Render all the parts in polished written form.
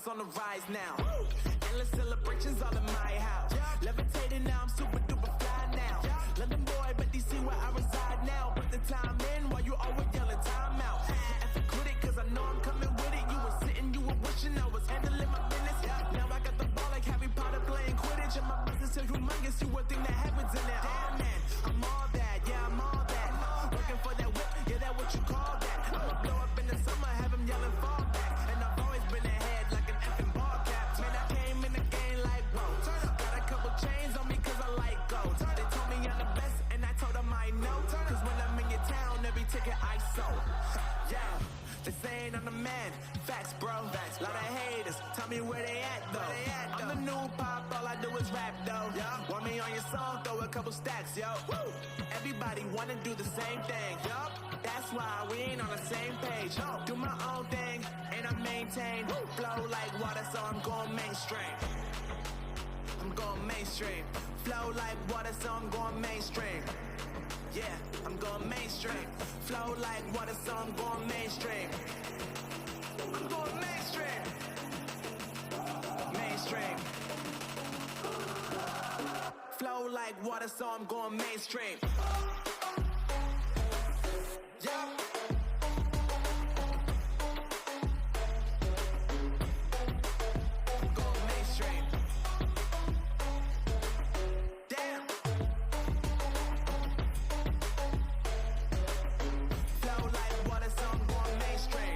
it's on the rise now. Endless celebrations all in my house. Levitating now, I'm super duper fly now. London boy, but DC where I reside now. Put the time in while you always yelling time out. And for critic, cause I know I'm coming with it. You were sitting, you were wishing I was handling my business. Now I got the ball like Harry Potter playing Quidditch. And my business is humongous, you would think that happens in it. Damn man, I'm all that, yeah I'm all that. Working for that whip, yeah that what you call that. I'ma blow up in the summer, have him yelling fall back. And I've always been ahead like an effing ball cap. Man I came in the game like whoa. Got a couple chains on me cause I like gold. They told me I'm the best and I told them I know. Cause when I'm in your town, every ticket I sold. Yeah, they saying I'm the man. Facts bro, lot of haters, tell me where they at though. I'm the new pop, all I do is rap though. Want me on your song, throw a couple stacks, yo. Everybody wanna do the same thing, yup. That's why we ain't on the same page. Do my own thing, and I maintain. Flow like water, so I'm going mainstream. I'm going mainstream. Flow like water, so I'm going mainstream. Yeah, I'm going mainstream. Flow like water, so I'm going mainstream. I'm going mainstream. Mainstream. Flow like water, so I'm going mainstream. Yeah. I'm going mainstream. Damn. Flow like water, so I'm going mainstream.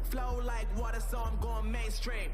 Flow like water, so I'm going mainstream.